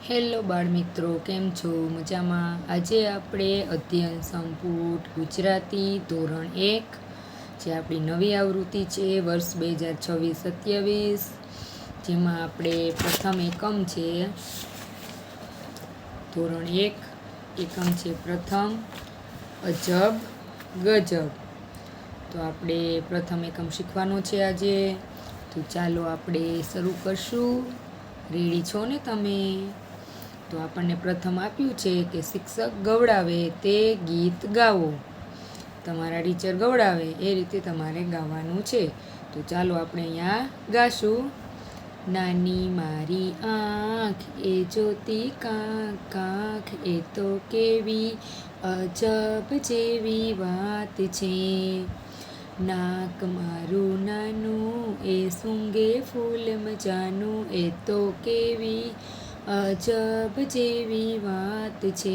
Hello બાળ મિત્રો, કેમ છો? મજામાં? આજે આપણે અધ્યયન સંપુટ ગુજરાતી ધોરણ 1 જે આપણી નવી આવૃત્તિ છે વર્ષ 2026-27, જેમાં આપણે પ્રથમ એકમ છે ધોરણ 1, એકમ છે પ્રથમ અજબ ગજબ. તો આપણે પ્રથમ એકમ શીખવાનો છે આજે. તો ચાલો આપણે શરૂ કરશું. રેડી છો ને તમે? તો આપણને પ્રથમ આપ્યું છે કે શિક્ષક ગવડાવે તે ગીત ગાવો. તમારા ટીચર ગવડાવે એ રીતે તમારે ગાવાનું છે. તો ચાલો આપણે અહીંયા ગાશું. નાની મારી આંખ એ જોતી કાંક કાંખ, એ તો કેવી અજબ જેવી વાત છે. નાક મારું નાનું એ સૂંઘે ફૂલ મજાનું, એ તો કેવી અજબ જેવી વાત છે.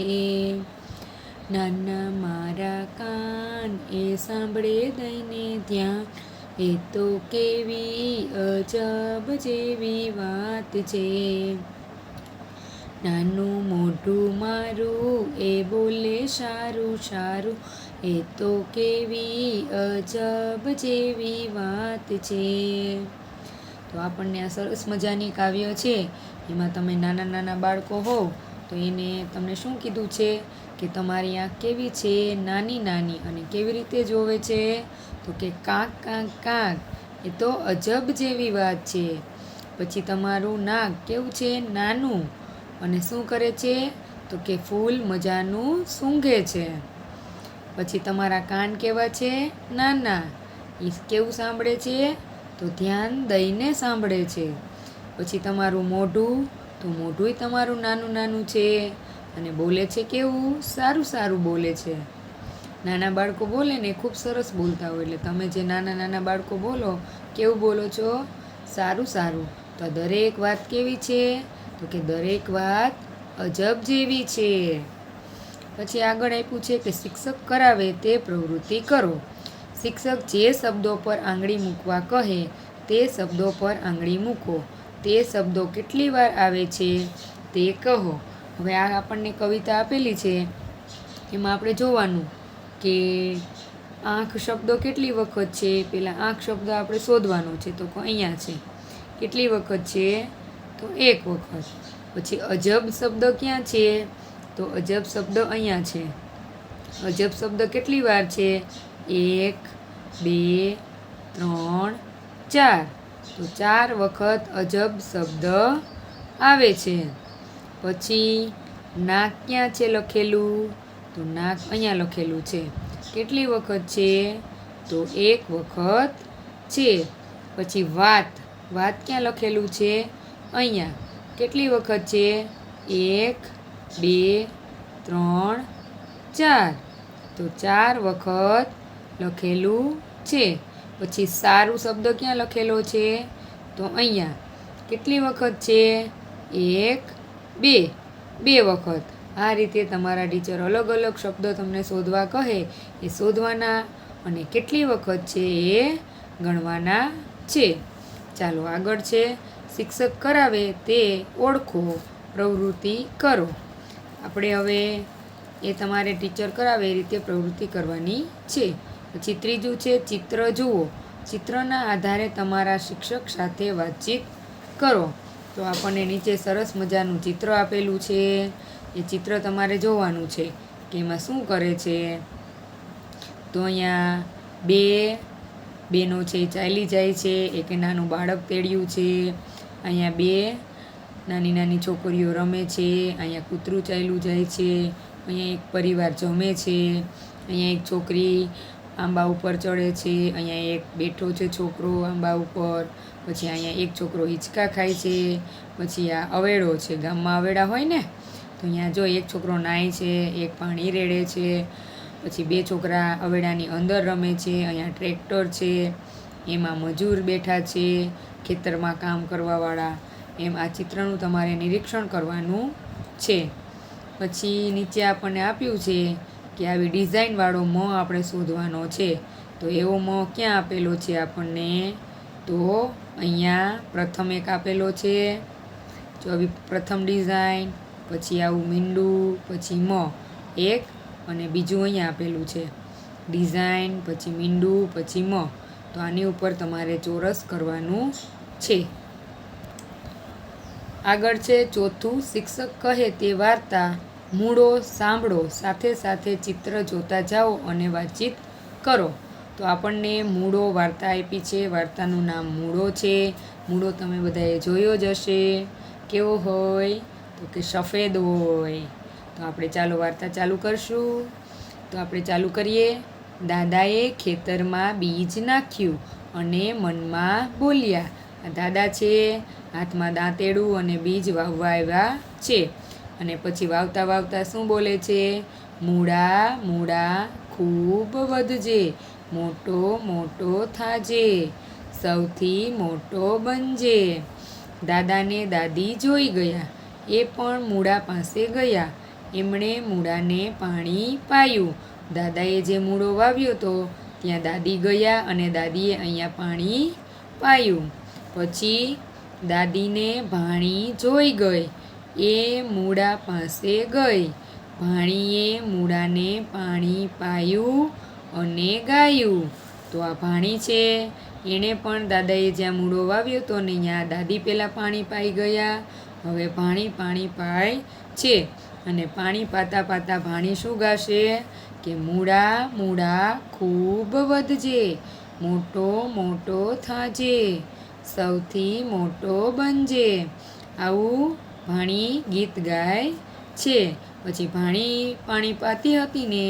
નાના મારા કાન એ સાંભળે દઈને ધ્યાન, એ તો કેવી અજબ જેવી વાત છે. નાનું મોઢું મારું એ બોલે સારું સારું, એ તો કેવી અજબ જેવી વાત છે. તો આપણને આ સરસ મજાની કાવ્ય છે. એમાં તમે નાના નાના બાળકો હોવ તો એને તમને શું કીધું છે કે તમારી આંખ કેવી છે? નાની નાની. અને કેવી રીતે જોવે છે? તો કે કાંક કાંક કાંક, એ તો અજબ જેવી વાત છે. પછી તમારું નાક કેવું છે? નાનું. અને શું કરે છે? તો કે ફૂલ મજાનું સૂંઘે છે. પછી તમારા કાન કેવા છે? નાના. એ કેવું સાંભળે છે? તો ધ્યાન દઈને સાંભળે છે. પછી તમારું મોઢું, તો મોઢુંય તમારું નાનું નાનું છે. અને બોલે છે કેવું? સારું સારું બોલે છે. નાના બાળકો બોલે ને ખૂબ સરસ બોલતા હોય, એટલે તમે જે નાના નાના બાળકો બોલો કેવું બોલો છો? સારું સારું. તો દરેક વાત કેવી છે? તો કે દરેક વાત અજબ જેવી છે. પછી આગળ આપ્યું છે કે શિક્ષક કરાવે તે પ્રવૃત્તિ કરો. શિક્ષક જે શબ્દો પર આંગળી મૂકવા કહે તે શબ્દો પર આંગળી મૂકો. તે શબ્દો કેટલી વાર આવે છે તે કહો. હવે આ આપણને કવિતા આપેલી છે, એમાં આપણે જોવાનું કે આંખ શબ્દો કેટલી વખત છે. પહેલાં આંખ શબ્દ આપણે શોધવાનો છે. તો અહીંયા છે. કેટલી વખત છે? તો એક વખત. પછી અજબ શબ્દ ક્યાં છે? તો અજબ શબ્દ અહીંયા છે. અજબ શબ્દ કેટલી વાર છે? 1, 2, 3, 4. તો 4 વખત અજબ શબ્દ આવે છે. પછી નાક ક્યાં છે લખેલું? તો નાક અહીંયા લખેલું છે. કેટલી વખત છે? તો 1 વખત છે. પછી વાત, વાત ક્યાં લખેલું છે? અહીંયા. કેટલી વખત છે? 1, 2, 3, 4. તો 4 વખત લખેલું છે. પછી સારું શબ્દ ક્યાં લખેલો છે? તો અહીંયા. કેટલી વખત છે? 1, 2, 2 વખત. આ રીતે તમારા ટીચર અલગ અલગ શબ્દો તમને શોધવા કહે એ શોધવાના, અને કેટલી વખત છે એ ગણવાના છે. ચાલો આગળ છે શિક્ષક કરાવે તે ઓળખો, પ્રવૃત્તિ કરો. આપણે હવે એ તમારે ટીચર કરાવે એ રીતે પ્રવૃત્તિ કરવાની છે. પછી ત્રીજું છે ચિત્ર જુઓ. ચિત્રના આધારે તમારા શિક્ષક સાથે વાતચીત કરો. તો આપણને નીચે સરસ મજાનું ચિત્ર આપેલું છે. એ ચિત્ર તમારે જોવાનું છે કે એમાં શું કરે છે. તો અહીંયા બે બેનો છે એ ચાલી જાય છે. એક નાનું બાળક તેડ્યું છે. અહીંયા 2 નાની નાની છોકરીઓ રમે છે. અહીંયા કૂતરું ચાલ્યું જાય છે. અહીંયા એક પરિવાર જમે છે. અહીંયા એક છોકરી આંબા ઉપર ચડે છે. અહીંયા એક બેઠો છે છોકરો આંબા ઉપર. પછી અહીંયા એક છોકરો હિંચકા ખાય છે. પછી આ અવેડો છે, ગામમાં અવેડા હોય ને, તો અહીંયા જો એક છોકરો નાય છે, એક પાણી રેડે છે. પછી 2 છોકરા અવેડાની અંદર રમે છે. અહીંયા ટ્રેક્ટર છે, એમાં મજૂર બેઠા છે ખેતરમાં કામ કરવાવાળા. એમ આ ચિત્રનું તમારે નિરીક્ષણ કરવાનું છે. પછી નીચે આપણને આપ્યું છે કે આવી ડિઝાઇનવાળો મ આપણે શોધવાનો છે. તો એવો મ ક્યાં આપેલો છે આપણને? તો અહીંયા પ્રથમ એક આપેલો છે. જો આવી પ્રથમ ડિઝાઇન, પછી આવું મીંડું, પછી એક અને બીજું અહીંયા આપેલું છે ડિઝાઇન, પછી મીંડું, પછી તો આની ઉપર તમારે ચોરસ કરવાનું છે. આગળ છે ચોથું, શિક્ષક કહે તે વાર્તા મૂળો સાંભળો, સાથે સાથે ચિત્ર જોતા જાઓ અને વાતચીત કરો. તો આપણને મૂળો વાર્તા આપી છે. વાર્તાનું નામ મૂળો છે. મૂળો તમે બધાએ જોયો જ હશે. કેવો હોય? તો કે સફેદ હોય. તો આપણે ચાલો વાર્તા ચાલુ કરશું. તો આપણે ચાલુ કરીએ. દાદાએ ખેતરમાં બીજ નાખ્યું અને મનમાં બોલ્યા. આ દાદા છે, હાથમાં દાંતેડું અને બીજ વાવવા આવ્યા છે. અને પછી વાવતા વાવતા શું બોલે છે? મૂળા મૂળા ખૂબ વધજે, મોટો મોટો થાજે, સૌથી મોટો બનજે. દાદાને દાદી જોઈ ગયા. એ પણ મૂળા પાસે ગયા. એમણે મૂળાને પાણી પાયું. દાદાએ જે મૂળો વાવ્યો હતો ત્યાં દાદી ગયા અને દાદીએ અહીંયા પાણી પાયું. પછી દાદીને ભાણી જોઈ ગઈ. એ મૂળા પાસે ગઈ. ભાણીએ મૂળાને પાણી પાયું અને ગાયું. તો આ ભાણી છે, એણે પણ દાદાએ જ્યાં મૂળો વાવ્યો હતો ને ત્યાં દાદી પહેલાં પાણી પાઈ ગયા. હવે ભાણી પાણી પાય છે અને પાણી પાતા પાતા ભાણી શું ગાશે? કે મૂળા મૂળા ખૂબ વધજે, મોટો મોટો થાજે, સૌથી મોટો બનજે. આવું ભાણી ગીત ગાય છે. પછી ભાણી પાણી પાતી હતી ને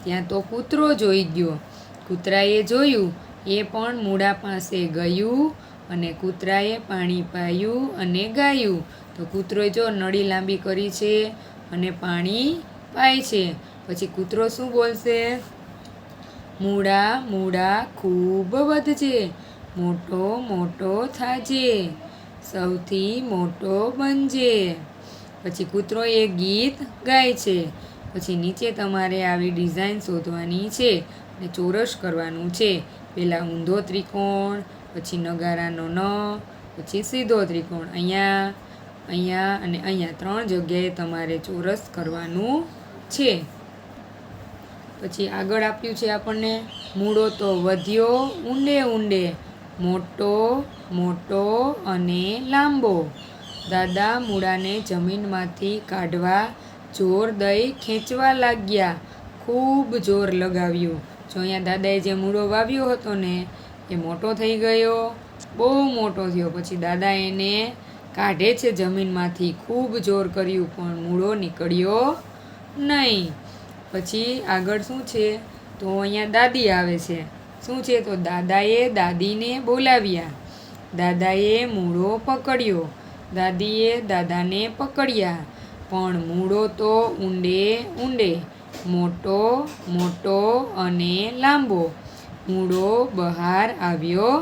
ત્યાં તો કૂતરો જોઈ ગયો. કૂતરાએ જોયું. એ પણ મૂળા પાસે ગયું અને કૂતરાએ પાણી પાયું અને ગાયું. તો કૂતરોએ જો નળી લાંબી કરી છે અને પાણી પાય છે. પછી કૂતરો શું બોલશે? મૂળા મૂળા ખૂબ વધજે, મોટો મોટો થાજે, સૌથી મોટો બનજે. પછી કૂતરો એક ગીત ગાય છે. પછી નીચે તમારે આવી ડિઝાઇન શોધવાની છે અને ચોરસ કરવાનું છે. પહેલાં ઊંધો ત્રિકોણ, પછી નગારાનો ન, પછી સીધો ત્રિકોણ. અહીંયા અહીંયા અને અહીંયા 3 જગ્યાએ તમારે ચોરસ કરવાનું છે. પછી આગળ આપ્યું છે આપણને મૂળો તો વધ્યો ઊંડે ઊંડે, મોટો મોટો અને લાંબો. દાદા મૂળાને જમીનમાંથી કાઢવા જોર દઈ ખેંચવા લાગ્યા. ખૂબ જોર લગાવ્યું. જો અહીંયા દાદાએ જે મૂળો વાવ્યો હતો ને એ મોટો થઈ ગયો, બહુ મોટો થયો. પછી દાદા એને કાઢે છે જમીનમાંથી. ખૂબ જોર કર્યું પણ મૂળો નીકળ્યો નહીં. પછી આગળ શું છે? તો અહીંયા દાદી આવે છે. શું છે? તો દાદાએ દાદીને બોલાવ્યા. દાદાએ મૂળો પકડ્યો. દાદીએ દાદાને પકડ્યા. પણ મૂળો તો ઊંડે ઊંડે, મોટો મોટો અને લાંબો. મૂળો બહાર આવ્યો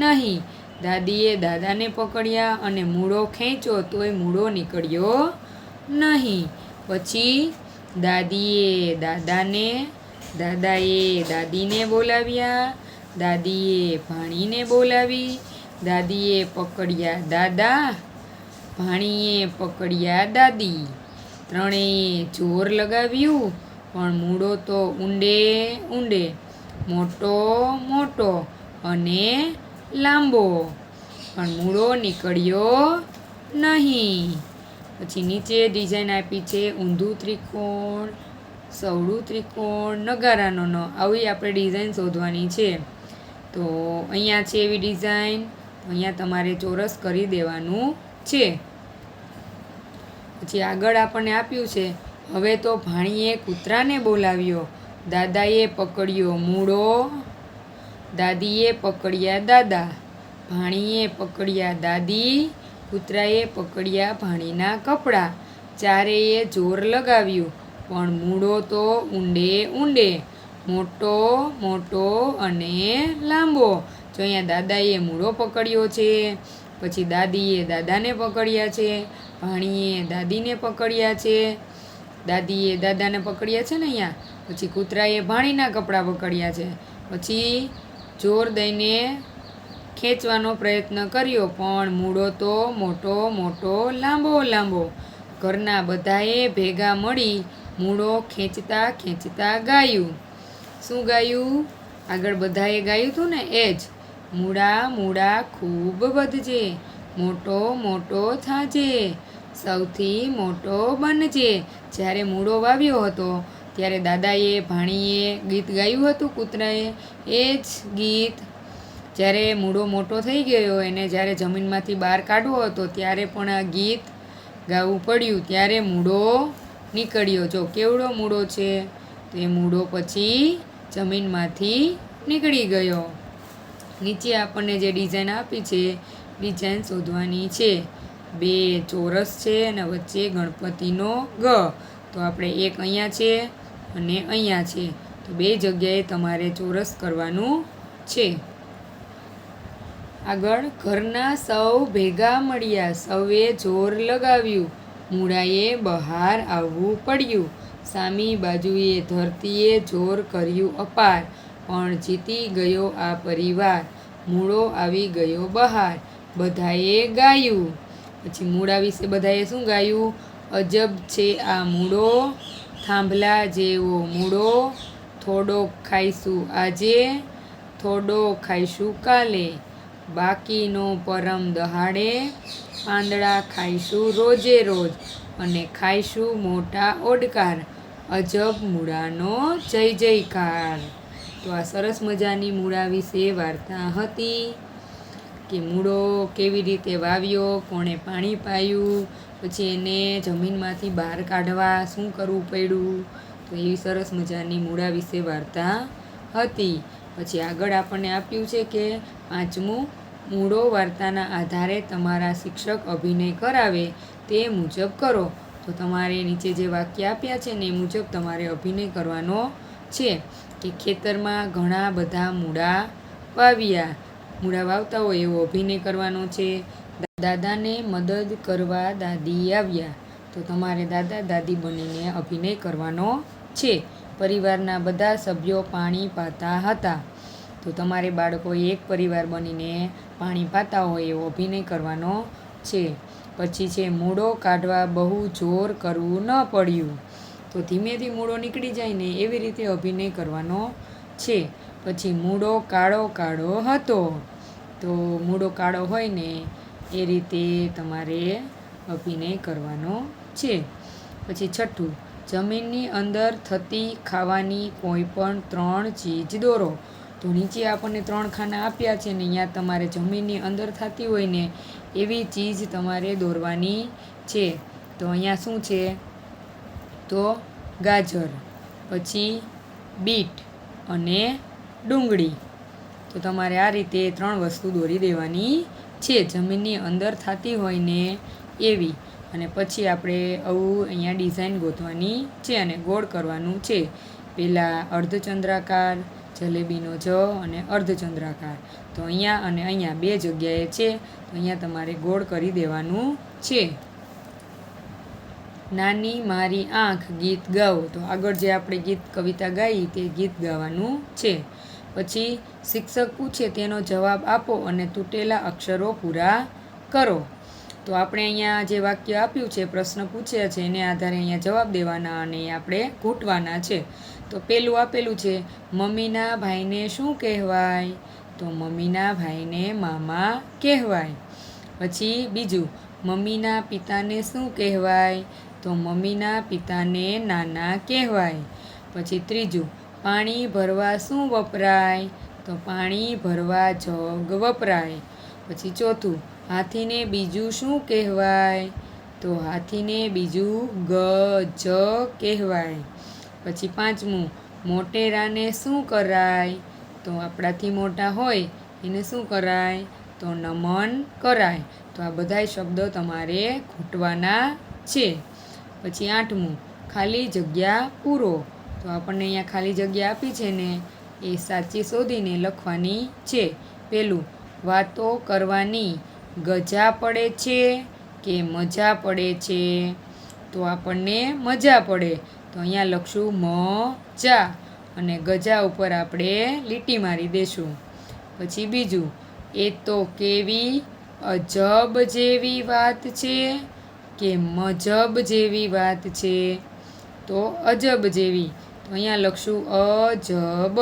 નહીં. દાદીએ દાદાને પકડ્યા અને મૂળો ખેંચ્યો તોય મૂળો નીકળ્યો નહીં. પછી દાદીએ દાદીને બોલાવ્યા. દાદીએ ભાણીને બોલાવી. દાદીએ પકડ્યા દાદા, ભાણીએ પકડ્યા દાદી. ત્રણેય જોર લગાવ્યું પણ મૂળો તો ઊંડે ઊંડે, મોટો મોટો અને લાંબો. પણ મૂળો નીકળ્યો નહીં. પછી નીચે ડિઝાઇન આપી છે ઊંધું ત્રિકોણ, સવળું ત્રિકોણ, નગારાનો ન. આવી આપણે ડિઝાઇન શોધવાની છે. તો અહીંયા છે એવી ડિઝાઇન. અહીંયા તમારે ચોરસ કરી દેવાનું છે. પછી આગળ આપણને આપ્યું છે હવે તો ભાણીએ કૂતરાને બોલાવ્યો. દાદાએ પકડ્યો મૂળો. દાદીએ પકડ્યા દાદા. ભાણીએ પકડ્યા દાદી. કૂતરાએ પકડ્યા ભાણીના કપડાં. ચારેયે જોર લગાવ્યું પણ મૂળો તો ઊંડે ઊંડે, મોટો મોટો અને લાંબો. જો અહીંયા દાદાએ મૂળો પકડ્યો છે. પછી દાદીએ દાદાને પકડ્યા છે. ભાણીએ દાદીને પકડ્યા છે. દાદીએ દાદાને પકડ્યા છે ને અહીંયા. પછી કૂતરાએ ભાણીના કપડાં પકડ્યા છે. પછી જોર દઈને ખેંચવાનો પ્રયત્ન કર્યો, પણ મૂળો તો મોટો મોટો લાંબો લાંબો. ઘરના બધાએ ભેગા મળી મૂળો ખેંચતા ખેંચતા ગાયું. શું ગાયું? આગળ બધાએ ગાયું હતું ને એ જ. મૂળા મૂળા ખૂબ વધજે, મોટો મોટો થાજે, સૌથી મોટો બનજે. જ્યારે મૂળો વાવ્યો હતો ત્યારે દાદાએ ભાણીએ ગીત ગાયું હતું કૂતરાએ, એ જ ગીત. જ્યારે મૂળો મોટો થઈ ગયો, એને જ્યારે જમીનમાંથી બહાર કાઢવો હતો ત્યારે પણ આ ગીત ગાવું પડ્યું. ત્યારે મૂળો નીકળ્યો. જો કેવડો મૂળો છે, તો એ મૂળો પછી જમીનમાંથી નીકળી ગયો. નીચે આપણને જે ડિઝાઇન આપી છે, ડિઝાઇન શોધવાની છે. 2 ચોરસ છે અને વચ્ચે ગણપતિનો ગ. તો આપણે એક અહીંયા છે અને અહીંયા છે, તો 2 જગ્યાએ તમારે ચોરસ કરવાનું છે. આગળ ઘરના સૌ ભેગા મળ્યા, સૌએ જોર લગાવ્યું, મૂળાએ બહાર આવવું પડ્યું. સામી બાજુએ ધરતીએ જોર કર્યું અપાર, પણ જીતી ગયો આ પરિવાર, મૂળો આવી ગયો બહાર. બધાએ ગાયું. પછી મૂળા વિશે બધાએ શું ગાયું? અજબ છે આ મૂળો, થાંભલા જેવો મૂળો, થોડોક ખાઈશું આજે, થોડો ખાઈશું કાલે, બાકીનો પરમ દહાડે, પાંદડા ખાઈશું રોજે રોજ, અને ખાઈશું મોટા ઓડકાર, અજબ મૂળાનો જય જયકાર. તો આ સરસ મજાની મૂળા વિશે વાર્તા હતી કે મૂળો કેવી રીતે વાવ્યો, કોણે પાણી પાયું, પછી એને જમીનમાંથી બહાર કાઢવા શું કરવું પડ્યું. તો એવી સરસ મજાની મૂળા વિશે વાર્તા હતી. પછી આગળ આપણને આપ્યું છે કે 5મું, મૂળો વાર્તાના આધારે તમારા શિક્ષક અભિનય કરાવે તે મુજબ કરો. તો તમારે નીચે જે વાક્ય આપ્યા છે ને એ મુજબ તમારે અભિનય કરવાનો છે કે ખેતરમાં ઘણા બધા મૂળા વાવ્યા. મૂળા વાવતા હોય એવો અભિનય કરવાનો છે. દાદાને મદદ કરવા દાદી આવ્યા. તો તમારે દાદા દાદી બનીને અભિનય કરવાનો છે. પરિવારના બધા સભ્યો પાણી પાતા હતા. તો તમારે બાળકોએ એક પરિવાર બનીને પાણી પાતા હોય એવો અભિનય કરવાનો છે. પછી છે મૂળો કાઢવા બહુ જોર કરવું ન પડ્યું. તો ધીમેથી મૂળો નીકળી જાય ને એવી રીતે અભિનય કરવાનો છે. પછી મૂળો કાળો કાળો હતો. તો મૂળો કાળો હોય ને એ રીતે તમારે અભિનય કરવાનો છે. પછી 6, જમીનની અંદર થતી ખાવાની કોઈ પણ 3 ચીજ દોરો. તો નીચે આપણને 3 ખાના આપ્યા છે ને અહીંયા તમારે જમીનની અંદર થતી હોય ને એવી ચીજ તમારે દોરવાની છે. તો અહીંયા શું છે? તો ગાજર, પછી બીટ અને ડુંગળી. તો તમારે આ રીતે 3 વસ્તુ દોરી દેવાની છે જમીનની અંદર થતી હોય ને એવી. અને પછી આપણે આવું અહીંયા ડિઝાઇન ગોતવાની છે અને ગોળ કરવાનું છે. પહેલાં અર્ધચંદ્રાકાર, જલેબીનો જ અને અર્ધચંદ્રાકાર. તો અહીંયા અને અહીંયા 2 જગ્યાએ છે, તો અહીંયા તમારે ગોળ કરી દેવાનું છે. નાની મારી આંખ ગીત ગાઓ. તો આગળ જે આપણે ગીત કવિતા ગાઈ તે ગીત ગાવાનું છે. પછી શિક્ષક પૂછે તેનો જવાબ આપો અને તૂટેલા અક્ષરો પૂરા કરો. તો આપણે અહીંયા જે વાક્ય આપ્યું છે, પ્રશ્ન પૂછ્યા છે, એને આધારે અહીંયા જવાબ દેવાના અને આપણે ઘૂંટવાના છે. તો પહેલું આપેલું છે, મમ્મીના ભાઈને શું કહેવાય? તો મમ્મીના ભાઈને મામા કહેવાય. પછી બીજું, મમ્મીના પિતાને શું કહેવાય? તો મમ્મીના પિતાને નાના કહેવાય. પછી ત્રીજું, પાણી ભરવા શું વપરાય? તો પાણી ભરવા જગ વપરાય. પછી ચોથું, હાથીને બીજું શું કહેવાય? તો હાથીને બીજું ગજ કહેવાય. પછી 5મું, મોટેરાને શું કરાય? તો આપણાથી મોટા હોય એને શું કરાય? તો નમન કરાય. તો આ બધાય શબ્દો તમારે ઘૂંટવાના છે. પછી 8મું, ખાલી જગ્યા પૂરો. તો આપણને અહીંયા ખાલી જગ્યા આપી છે ને એ સાચી શોધીને લખવાની છે. પહેલું, વાતો કરવાની ગજા પડે છે કે મજા પડે છે? તો આપણને મજા પડે. તો અહીંયા લખશું મજા અને ગજા ઉપર આપણે લીટી મારી દેશું. પછી બીજું, એ તો કેવી અજબ જેવી વાત છે કે મજબ જેવી વાત છે? તો અજબ જેવી. તો અહીંયા લખશું અજબ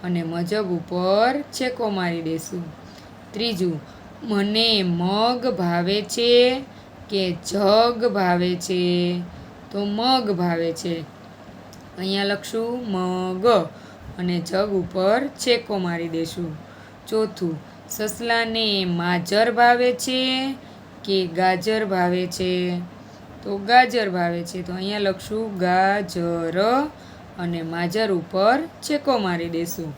અને મજબ ઉપર છેકો મારી દેશું. ત્રીજું, મને મગ ભાવે છે કે જગ ભાવે છે? તો મગ ભાવે છે. અહીંયા લખશું મગ અને જગ ઉપર છેકો મારી દેશું. ચોથું, સસલાને માજર ભાવે છે કે ગાજર ભાવે છે? તો ગાજર ભાવે છે. તો અહીંયા લખશું ગાજર અને માજર ઉપર છેકો મારી દેશું.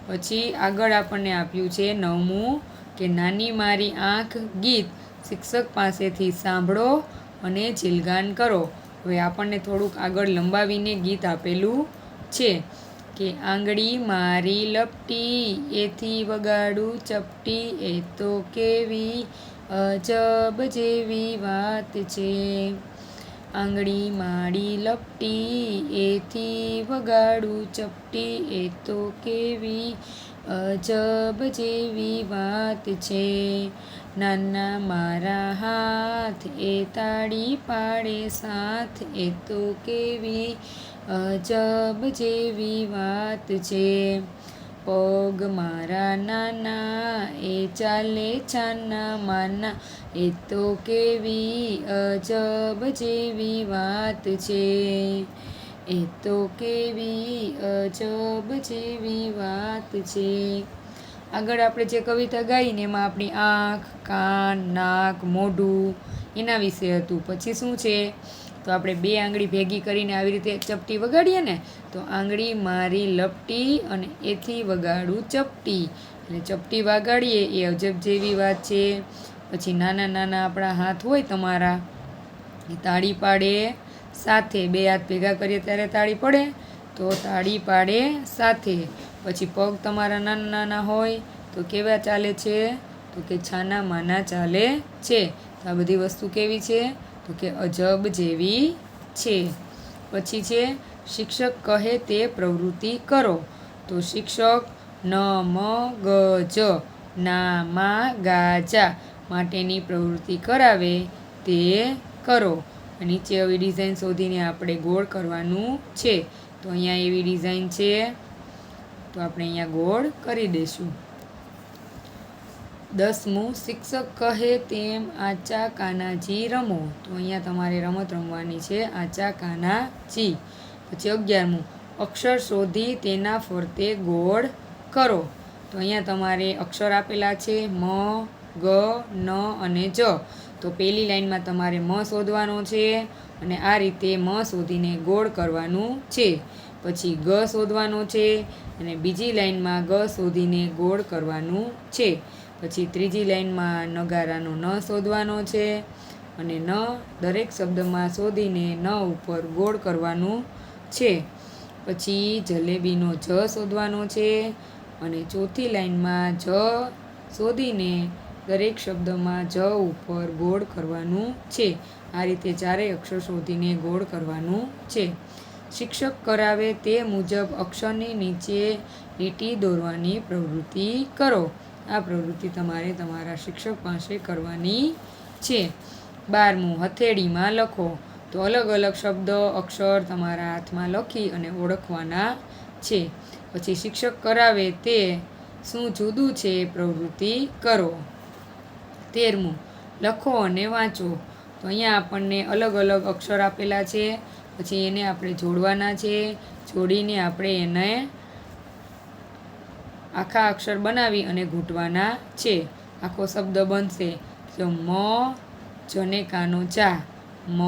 પછી આગળ આપણને આપ્યું છે 9મું કે નાની મારી આંખ ગીત શિક્ષક પાસેથી સાંભળો અને જીલગાન કરો. હવે આપણને થોડુંક આગળ લંબાવીને ગીત આપેલું છે કે આંગળી મારી લપટી એથી વગાડું ચપટી, એ તો કેવી અજબ જેવી વાત છે. આંગળી મારી લપટી એથી વગાડું ચપટી, એ તો કેવી અજબ જેવી વાત છે. નાના મારા હાથ એ તાળી પાડે સાથ, એ તો કેવી અજબ જેવી વાત છે. પગ મારા નાના એ ચાલે છાના માના, એ તો કેવી અજબ જેવી વાત છે. એ તો કેવી અજબ જેવી વાત છે. આગળ આપણે જે કવિતા ગાઈને એમાં આપણી આંખ, કાન, નાક, મોઢું એના વિશે હતું. પછી શું છે તો આપણે 2 આંગળી ભેગી કરીને આવી રીતે ચપટી વગાડીએ ને, તો આંગળી મારી લપટી અને એથી વગાડું ચપટી, એટલે ચપટી વગાડીએ એ અજબ જેવી વાત છે. પછી નાના નાના આપણા હાથ હોય તમારા, એ તાળી પાડે સાથે, 2 હાથ ભેગા કરીએ ત્યારે તાળી પડે, તો તાળી પાડે સાથે. પછી પગ તમારા નાના નાના હોય તો કેવા ચાલે છે? તો કે છાના માના ચાલે છે. તો આ બધી વસ્તુ કેવી છે? તો કે અજબ જેવી છે. પછી છે શિક્ષક કહે તે પ્રવૃત્તિ કરો. તો શિક્ષક ન મ ગ જ ના મા ગાજા માટેની પ્રવૃત્તિ કરાવે તે કરો. નીચે આવી ડિઝાઇન શોધીને આપણે ગોળ કરવાનું છે. તો અહીંયા એવી ડિઝાઇન છે, તો આપણે અહીંયા ગોળ કરી દઈશું. 10મું, શિક્ષક કહે તેમ આચા કાનાજી રમો. તો અહીંયા તમારે રમત રમવાની છે, આચા કાનાજી. પછી 11મું, અક્ષર શોધી તેના ફરતે ગોળ કરો. તો અહીંયા તમારે અક્ષર આપેલા છે મ, ગ, ન અને જ. તો પહેલી લાઈનમાં તમારે મ શોધવાનો છે અને આ રીતે મ શોધીને ગોળ કરવાનું છે. પછી ગ શોધવાનો છે અને બીજી લાઈનમાં ગ શોધીને ગોળ કરવાનું છે. પછી ત્રીજી લાઈનમાં નગારાનો ન શોધવાનો છે અને ન દરેક શબ્દમાં શોધીને ન ઉપર ગોળ કરવાનું છે. પછી જલેબીનો જ શોધવાનો છે અને ચોથી લાઈનમાં જ શોધીને દરેક શબ્દમાં જ ઉપર ગોળ કરવાનું છે. આ રીતે 4 અક્ષર શોધીને ગોળ કરવાનું છે. શિક્ષક કરાવે તે મુજબ અક્ષરની નીચે લીટી દોરવાની પ્રવૃત્તિ કરો. આ પ્રવૃત્તિ તમારે તમારા શિક્ષક પાસે કરવાની છે. 12મું, હથેળીમાં લખો. તો અલગ અલગ શબ્દ, અક્ષર તમારા હાથમાં લખી અને ઓળખવાના છે. પછી શિક્ષક કરાવે તે શું જુદું છે પ્રવૃત્તિ કરો. 13મું, લખો અને વાંચો. તો અહીંયા આપણને અલગ અલગ અક્ષર આપેલા છે, પછી એને આપણે જોડવાના છે. જોડીને આપણે એને આખા અક્ષર બનાવી અને ઘૂંટવાના છે. આખો શબ્દ બનશે તો મ જને કાનો જા, મ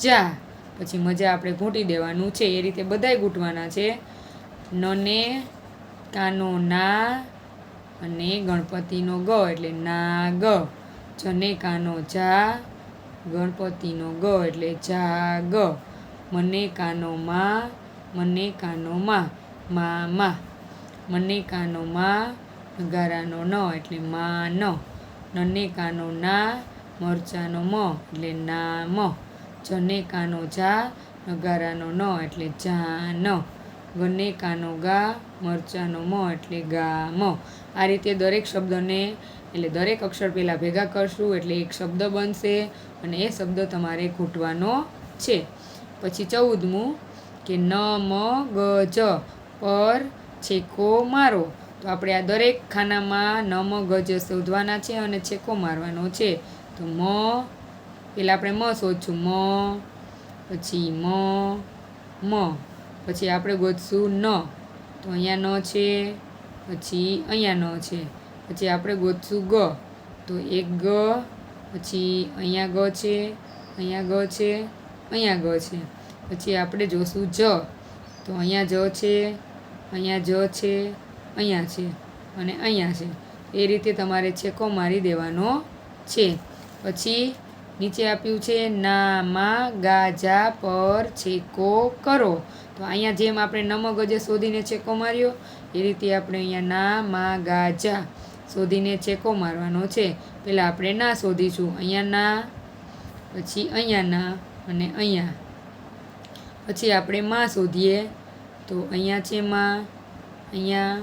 જા. પછી મજા આપણે ઘૂંટી દેવાનું છે. એ રીતે બધાય ઘૂંટવાના છે. નને કાનો ના અને ગણપતિનો ગ એટલે ના ગ. જને કાનો જા, ગણપતિનો ગ એટલે જા ગ. મને કાનો માં, મને કાનો માં મા. મને કાનો માં, નગારાનો ન એટલે મા ન. નને કાનો ના, મરચાનો મ એટલે ના મ. જને કાનો જા, નગારાનો ન એટલે જા ન. ગને કાનો ગા, મરચાનો મ એટલે ગા મ. આ રીતે દરેક શબ્દને એટલે દરેક અક્ષર પહેલાં ભેગા કરશું એટલે એક શબ્દ બનશે અને એ શબ્દ તમારે ઘૂંટવાનો છે. પછી 14મું કે ન મ ગ જ પર છેકો મારો. તો આપણે આ દરેક ખાનામાં ન મ ગ જ શોધવાના છે અને છેકો મારવાનો છે. તો મ પહેલાં આપણે મ શોધશું મ, પછી મ, પછી આપણે ગોતશું ન. તો અહીંયા ન છે, પછી અહીંયા ન છે, પછી આપણે ગોતશું ગ. તો એક ગ, પછી અહીંયા ગ છે, અહીંયા ગ છે, અહીંયા ગ છે. પછી આપણે જોશું જ. તો અહીંયા જ છે, અહીંયા જ છે, અહીંયા છે અને અહીંયા છે. એ રીતે તમારે છેકો મારી દેવાનો છે. પછી નીચે આપ્યું છે ના માં ગાજા પર છેકો કરો. તો અહીંયા જેમ આપણે નમ ગજે શોધીને છેકો માર્યો એ રીતે આપણે અહીંયા ના માં ગાજા શોધીને છેકો મારવાનો છે. પહેલાં આપણે ના શોધીશું. અહીંયા ના, પછી અહીંયા ના અને અહીંયા. પછી આપણે માં શોધીએ. તો અહીંયા છે માં, અહીંયા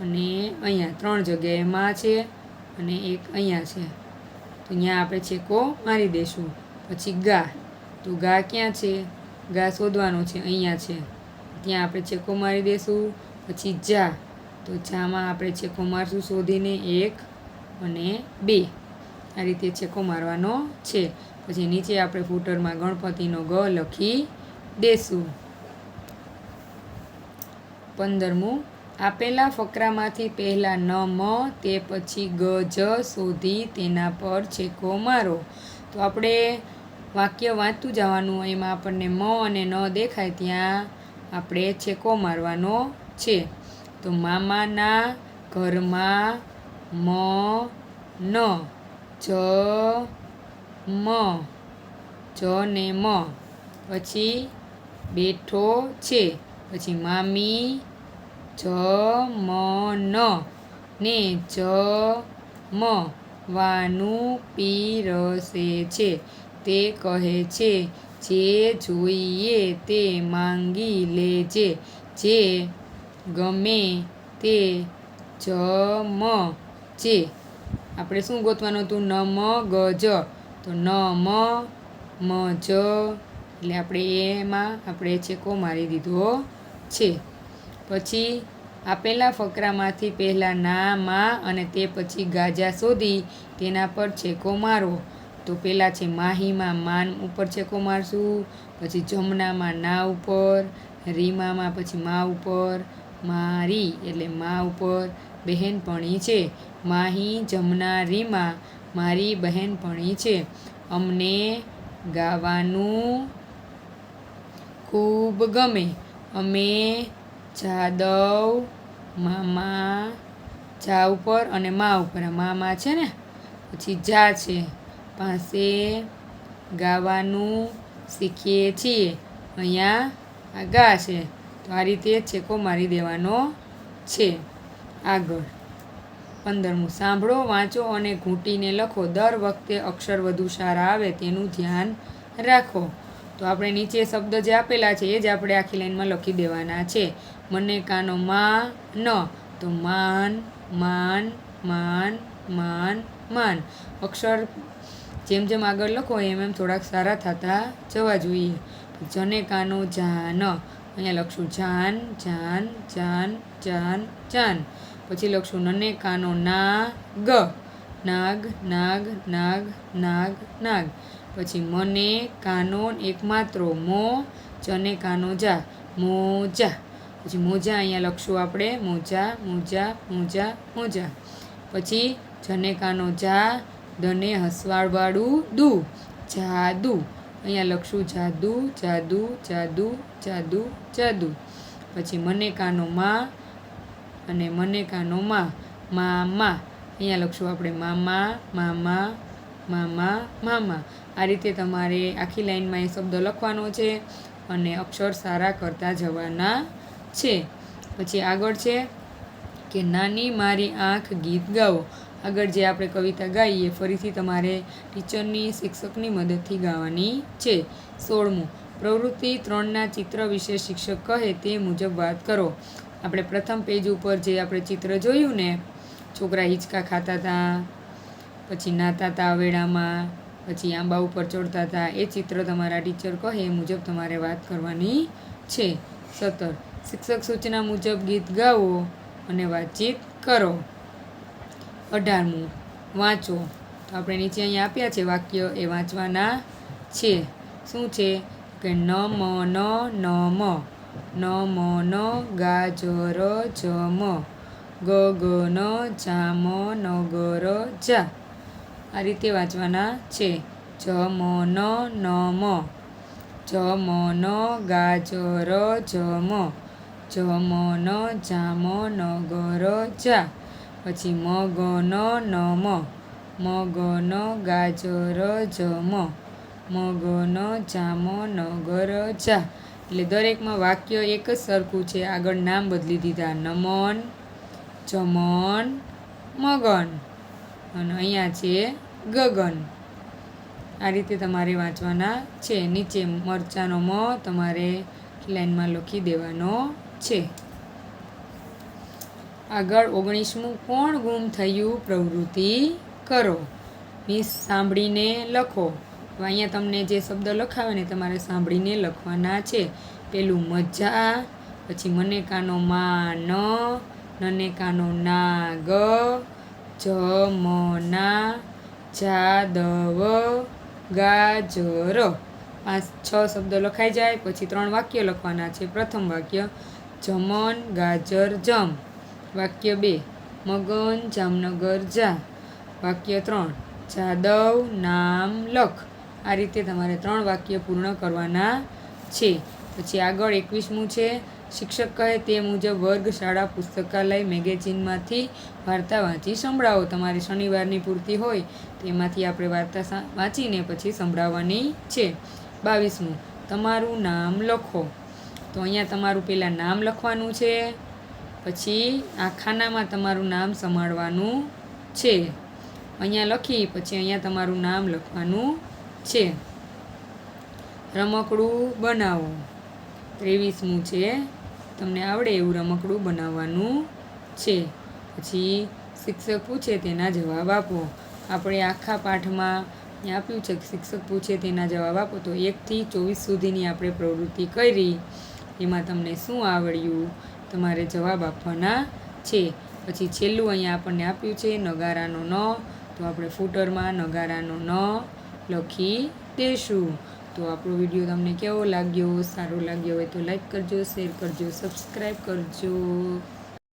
અને અહીંયા 3 જગ્યાએ માં છે અને એક અહીંયા છે. તો અહીંયા આપણે છેકો મારી દઈશું. પછી ગા. તો ગા ક્યાં છે? ગા શોધવાનો છે, અહીંયા છે. ત્યાં આપણે છેકો મારી દઈશું. પછી જા. તો જામાં આપણે છેકો મારશું શોધીને 1 અને 2. આ રીતે છેકો મારવાનો છે. પછી નીચે આપણે ફૂટરમાં ગણપતિનો ગ લખી દેશું. 15મું આપેલા ફકરામાંથી પહેલાં ન મ તે પછી ગ જ શોધી તેના પર છેકો મારો. તો આપણે વાક્ય વાંચતું જવાનું. એમાં આપણને મ અને ન દેખાય ત્યાં આપણે છેકો મારવાનો છે. તો મામાના ઘરમાં મ ન, જ મ, જ ને મ. પછી બેઠો છે. પછી મામી જ મ ન ને જ મ વાનું પીરસે છે. તે કહે છે જે જોઈએ તે માંગી લેજે, જે ગમે તે જમજે. આપણે શું ગોતવાનું હતું? ન મ ગ જ. તો ન મ મ જ એટલે આપણે એમાં આપણે છેકો મારી દીધો છે. પછી આપેલા ફકરામાંથી પહેલાં ના માં અને તે પછી ગાજા શોધી તેના પર છેકો મારો. તો પહેલાં છે માહીમાં માન ઉપર છેકો મારશું, પછી જમનામાં ના ઉપર, રીમામાં પછી મા ઉપર, મારી એટલે મા ઉપર, બહેનપણી છે. માહી, જમના, રીમા મારી બહેનપણી છે. અમને ગાવાનું ખૂબ ગમે. અમે જાદવ મામા જા ઉપર અને મા ઉપર, મામા છે ને, પછી જા છે પાસે ગાવાનું શીખીએ છીએ. અહીંયા આ ગા છે. તો આ રીતે છેકો મારી દેવાનો છે. આગળ 15મું સાંભળો, વાંચો અને ઘૂંટીને લખો. દર વખતે અક્ષર વધુ સારા આવે તેનું ધ્યાન રાખો. તો આપણે નીચે શબ્દ જે આપેલા છે એ જ આપણે આખી લાઈનમાં લખી દેવાના છે. મને કાનો માં ન. તો માન, માન, માન, માન, માન. અક્ષર જેમ જેમ આગળ લખો એમ એમ થોડાક સારા થતા જવા જોઈએ. જને કાનો જાન. અહીંયા લખશું જાન, જાન, જાન, જાન, જાન. પછી લખશું નને કાનો નાગ. નાગ, નાગ, નાગ, નાગ, નાગ. પછી મને કાનો એક માત્રો મો, જને કાનો જા, મોજા. પછી મોજા અહીંયા લખશું આપણે મોજા, મોજા, મોજા, મોજા. પછી જને કાનો જા, દને હસવાળવાળું દુ, જાદુ. અહીંયા લખશું જાદુ, જાદુ, જાદુ, જાદુ, જાદુ. પછી મને કાનો માં અને મને કાનો માં, મામા. અહીંયા લખશું આપણે મામા, મામા, મામા, મામા. આ રીતે તમારે આખી લાઈનમાં એ શબ્દ લખવાનો છે અને અક્ષર સારા કરતા જવાના છે. પછી આગળ છે કે નાની મારી આંખ ગીત ગાઓ. આગળ જે આપણે કવિતા ગાઈએ ફરીથી તમારે ટીચરની, શિક્ષકની મદદથી ગાવાની છે. 16મું પ્રવૃત્તિ 3ના ચિત્ર વિશે શિક્ષક કહે તે મુજબ વાત કરો. આપણે પ્રથમ પેજ ઉપર જે આપણે ચિત્ર જોયું ને, છોકરા હિંચકા ખાતા હતા, પછી નાતા હતા વેળામાં, પછી આંબા ઉપર ચડતા હતા, એ ચિત્ર તમારા ટીચર કહે એ મુજબ તમારે વાત કરવાની છે. 17. શિક્ષક સૂચના મુજબ ગીત ગાવો અને વાતચીત કરો. 18મું વાંચો. તો આપણે નીચે અહીંયા આપ્યા છે વાક્ય, એ વાંચવાના છે. શું છે કે ન મ ન મ, ન મ ન ગાજર જમ, ગ ગ ન જામ નગર જા. આ રીતે વાંચવાના છે. જ મ ન મ, જ મ ન ગાજર જમ, જ મ ન જામ નગર જા. પછી મ ગ ન મ, મ ગ ન ગાજર જમ, મ ગ ન જામ નગર જા. એટલે દરેકમાં વાક્ય એક જ સરખું છે, આગળ નામ બદલી દીધા, નમન, જમન, મગન, અને અહીંયા છે ગગન. આ રીતે તમારે વાંચવાના છે. નીચે મરચાંનો મ તમારે લાઈનમાં લખી દેવાનો છે. આગળ 19મું કોણ ગુમ થયું પ્રવૃત્તિ કરો. મીન્સ સાંભળીને લખો. તો અહીંયા તમને જે શબ્દ લખાવે ને તમારે સાંભળીને લખવાના છે. પેલું મજા, પછી મને કાનો મા ન, નને કાનો ના ગ, જમના, જાદવ, ગાજર. 5-6 શબ્દ લખાઈ જાય પછી 3 વાક્ય લખવાના છે. પ્રથમ વાક્ય જમન ગાજર જમ. વાક્ય 2 મગન જામનગર જા. વાક્ય 3 જાદવ નામ લખ. આ રીતે તમારે 3 વાક્ય પૂર્ણ કરવાના છે. પછી આગળ 21મું છે શિક્ષક કહે તે મુજબ વર્ગ, શાળા, પુસ્તકાલય, મેગેઝિનમાંથી વાર્તા વાંચી સંભળાવો. તમારી શનિવારની પૂર્તિ હોય તેમાંથી આપણે વાર્તા વાંચીને પછી સંભળાવવાની છે. 22મું તમારું નામ લખો. તો અહીંયા તમારું પહેલાં નામ લખવાનું છે, પછી આ ખાનામાં તમારું નામ સમાડવાનું છે. અહીંયા લખી પછી અહીંયા તમારું નામ લખવાનું છે. રમકડું બનાવો. 23મું છે તમને આવડે એવું રમકડું બનાવવાનું છે. પછી શિક્ષક પૂછે તેના જવાબ આપો. આપણે આખા પાઠમાં આપ્યું છે કે શિક્ષક પૂછે તેના જવાબ આપો. તો 1 થી 24 સુધીની આપણે પ્રવૃત્તિ કરી, એમાં તમને શું આવડ્યું તમારે જવાબ આપવાના છે. પછી છેલ્લું અહીંયા આપણને આપ્યું છે નગારાનો ન, તો આપણે ફૂટરમાં નગારાનો ન લખી દેશું. તો આપણો વિડીયો તમને કેવો લાગ્યો? સારો લાગ્યો હોય તો લાઈક કરજો, શેર કરજો, સબસ્ક્રાઈબ કરજો.